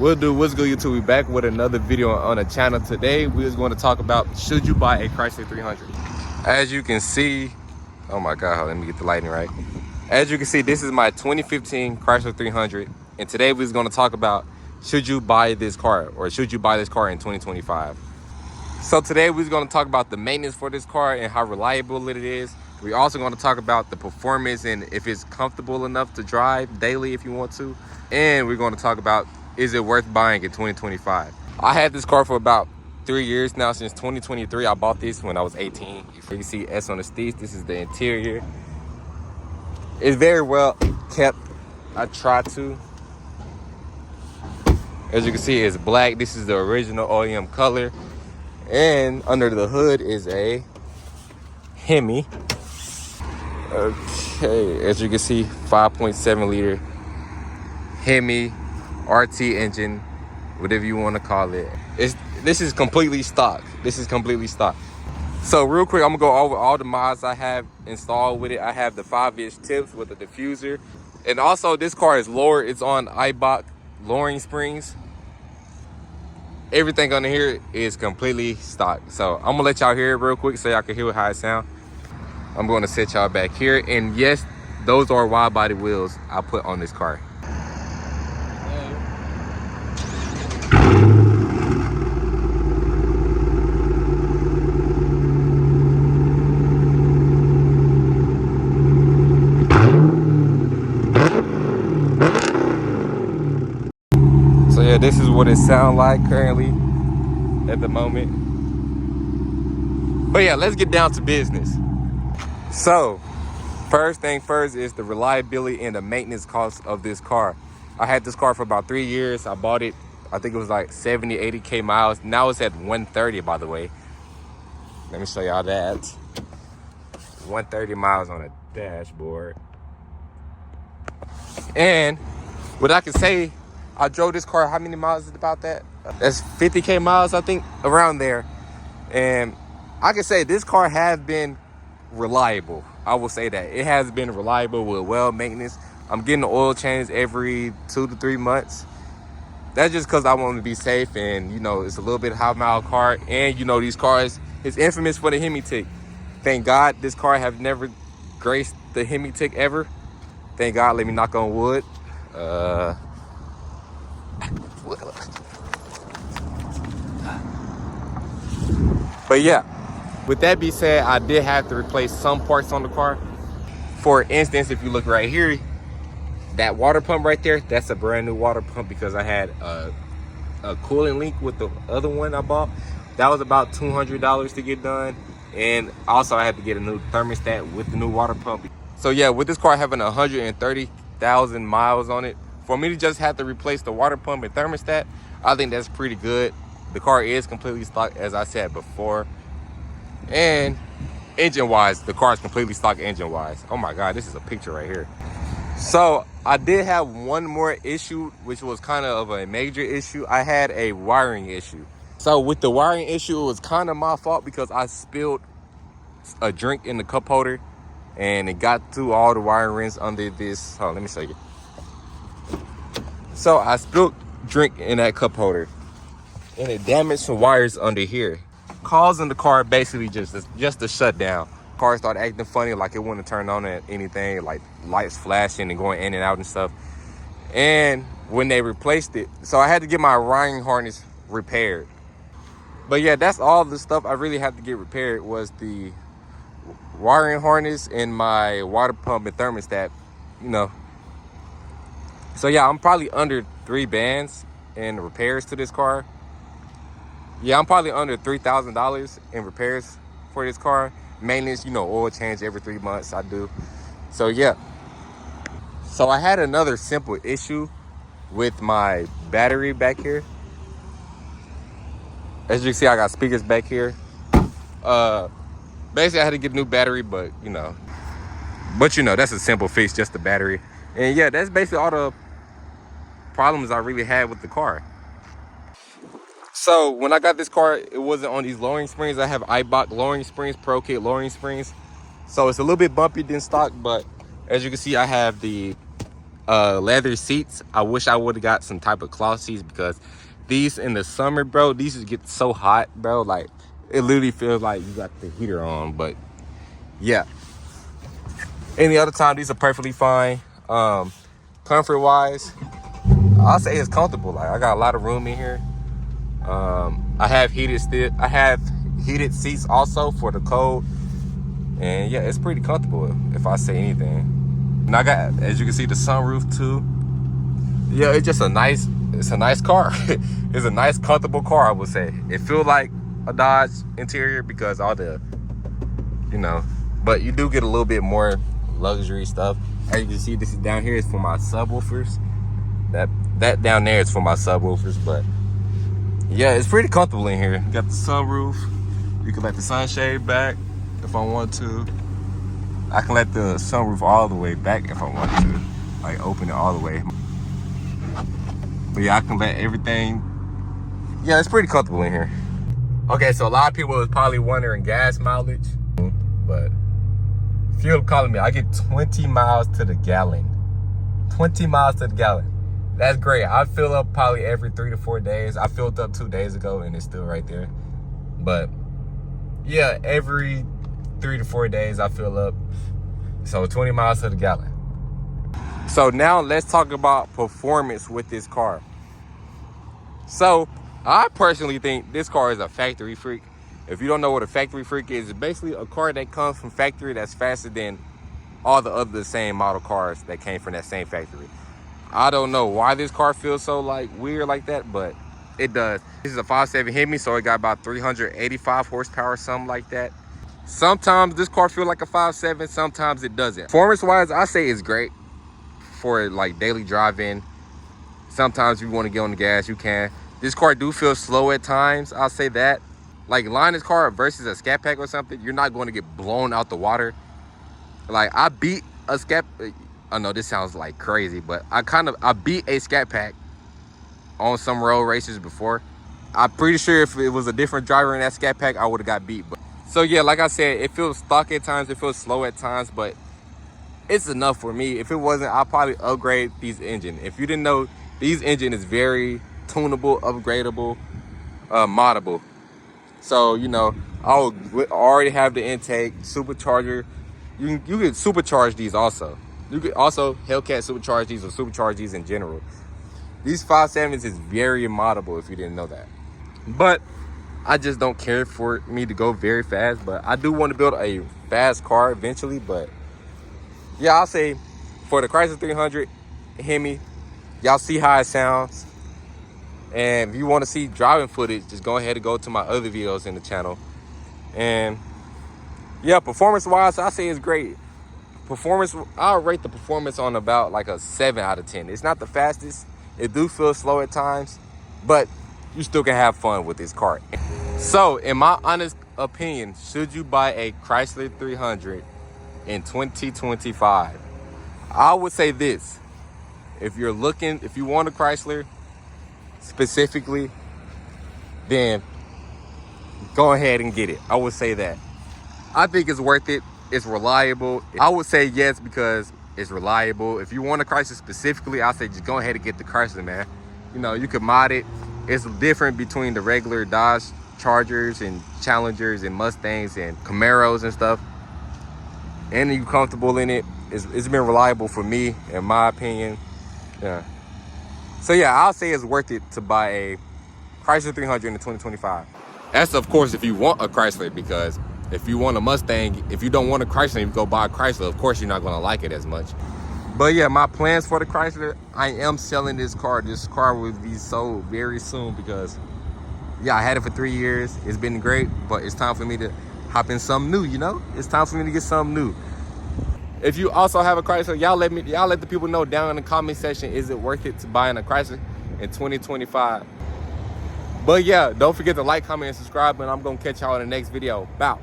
We'll do what's good, YouTube. We back with another video on the channel. Today we're just going to talk about, should you buy a Chrysler 300? As you can see, oh my god, let me get the lighting right. As you can see, this is my 2015 Chrysler 300, and today we're going to talk about, should you buy this car, or should you buy this car in 2025? So today we're going to talk about the maintenance for this car and how reliable it is. We're also going to talk about the performance and if it's comfortable enough to drive daily if you want to. And we're going to talk about, is it worth buying in 2025? I had this car for about 3 years now, since 2023. I bought this when I was 18. You can see S on the seats. This is the interior. It's very well kept. I try to. As you can see, it's black. This is the original OEM color. And under the hood is a Hemi. Okay, as you can see, 5.7 liter Hemi RT engine, whatever you want to call it. This is completely stock. This is completely stock. So real quick, I'm gonna go over all the mods I have installed with it. I have the 5-inch tips with the diffuser, and also this car is lowered. It's on Eibach lowering springs. Everything under here is completely stock. So I'm gonna let y'all hear it real quick so y'all can hear how it sounds. I'm going to set y'all back here, and yes, those are wide body wheels I put on this car. So yeah, this is what it sounds like currently at the moment. But yeah, let's get down to business. So first thing first is the reliability and the maintenance cost of this car. I had this car for about 3 years. I bought it, I think it was like 70, 80K miles. Now it's at 130, by the way. Let me show y'all that. 130 miles on a dashboard. And what I can say, I drove this car, how many miles is it about that? That's 50K miles, I think, around there. And I can say this car has been reliable. I will say that it has been reliable with well maintenance. I'm getting the oil change every 2 to 3 months. That's just because I want to be safe, and you know, it's a little bit high mile car, and you know, these cars is infamous for the Hemi tick. Thank God this car have never graced the Hemi tick ever. Thank God. Let me knock on wood. But yeah, with that being said, I did have to replace some parts on the car. For instance, if you look right here, that water pump right there, that's a brand new water pump because I had a coolant leak with the other one I bought. That was about $200 to get done. And also I had to get a new thermostat with the new water pump. So yeah, with this car having 130,000 miles on it, for me to just have to replace the water pump and thermostat, I think that's pretty good. The car is completely stock, as I said before. And engine wise, the car is completely stock engine wise. Oh my god, this is a picture right here. So I did have one more issue, which was kind of a major issue. I had a wiring issue. So with the wiring issue, it was kind of my fault because I spilled a drink in the cup holder and it got through all the wiring rings under this. Oh, let me show you. So I spilled drink in that cup holder and it damaged some wires under here, causing the car basically just to shut down. Car started acting funny, like it wouldn't turn on at anything, like lights flashing and going in and out and stuff. And when they replaced it, so I had to get my wiring harness repaired. But yeah, that's all the stuff I really had to get repaired, was the wiring harness and my water pump and thermostat, you know. So yeah, I'm probably under 3 bands in repairs to this car. Yeah, I'm probably under $3,000 in repairs for this car. Maintenance, you know, oil change every 3 months, I do. So yeah. So I had another simple issue with my battery back here. As you can see, I got speakers back here. Basically, I had to get a new battery, but you know, that's a simple fix, just the battery. And yeah, that's basically all the problems I really had with the car. So when I got this car, it wasn't on these lowering springs. I have Eibach lowering springs, Pro Kit lowering springs. So it's a little bit bumpy than stock, but as you can see, I have the leather seats. I wish I would have got some type of cloth seats, because these in the summer, bro, these just get so hot, bro. Like, it literally feels like you got the heater on. But yeah, any other time, these are perfectly fine. Comfort wise, I'll say it's comfortable. Like, I got a lot of room in here. I have heated seats also for the cold, and yeah, it's pretty comfortable if I say anything. And I got, as you can see, the sunroof too. Yeah, it's a nice car. It's a nice, comfortable car, I would say. It feels like a Dodge interior because all the, you know, but you do get a little bit more luxury stuff. As you can see, this is down here is for my subwoofers. That down there is for my subwoofers, but yeah, it's pretty comfortable in here. You got the sunroof. You can let the sunshade back if I want to. I can let the sunroof all the way back if I want to, like open it all the way. But yeah, I can let everything. Yeah, it's pretty comfortable in here. Okay, so a lot of people is probably wondering gas mileage, but fuel economy, I get 20 miles to the gallon. 20 miles to the gallon. That's great. I fill up probably every 3 to 4 days. I filled up 2 days ago and it's still right there. But yeah, every 3 to 4 days I fill up. So 20 miles to the gallon. So now let's talk about performance with this car. So I personally think this car is a factory freak. If you don't know what a factory freak is, it's basically a car that comes from factory that's faster than all the other same model cars that came from that same factory. I don't know why this car feels so like weird like that, but it does. This is a 5.7 Hemi, so it got about 385 horsepower, something like that. Sometimes this car feels like a 5.7, sometimes it doesn't. Performance wise, I say it's great for like daily driving. Sometimes if you want to get on the gas, you can. This car do feel slow at times, I'll say that. Like, line this car versus a Scat Pack or something, you're not going to get blown out the water. Like, I beat a Scat, I know this sounds like crazy, but I beat a Scat Pack on some road races before. I'm pretty sure if it was a different driver in that Scat Pack, I would have got beat. But so yeah, like I said, it feels stock at times, it feels slow at times, but it's enough for me. If it wasn't, I'll probably upgrade these engine. If you didn't know, these engine is very tunable, upgradable, moddable. So, you know, I already have the intake, supercharger. You can supercharge these also. You could also Hellcat supercharge these or supercharge these in general. These 5.7s is very moddable if you didn't know that. But I just don't care for me to go very fast. But I do want to build a fast car eventually. But yeah, I'll say for the Chrysler 300 Hemi, y'all see how it sounds. And if you want to see driving footage, just go ahead and go to my other videos in the channel. And yeah, performance wise, I say it's great. Performance, I'll rate the performance on about like a 7 out of 10. It's not the fastest. It do feel slow at times, but you still can have fun with this car. So in my honest opinion, should you buy a Chrysler 300 in 2025? I would say this. If you want a Chrysler specifically, then go ahead and get it. I would say that. I think it's worth it. It's reliable. I would say yes because it's reliable. If you want a Chrysler specifically, I'll say just go ahead and get the Chrysler, man. You know, you could mod it. It's different between the regular Dodge Chargers and Challengers and Mustangs and Camaros and stuff. And you're comfortable in it. It's been reliable for me, in my opinion. Yeah. So yeah, I'll say it's worth it to buy a Chrysler 300 in 2025. That's of course if you want a Chrysler, because if you want a Mustang, if you don't want a Chrysler, you go buy a Chrysler, of course you're not gonna like it as much. But yeah, my plans for the Chrysler, I am selling this car. This car will be sold very soon because yeah, I had it for 3 years. It's been great, but it's time for me to hop in something new, you know? It's time for me to get something new. If you also have a Chrysler, y'all let the people know down in the comment section, is it worth it to buying a Chrysler in 2025? But yeah, don't forget to like, comment, and subscribe, and I'm gonna catch y'all in the next video. Bow.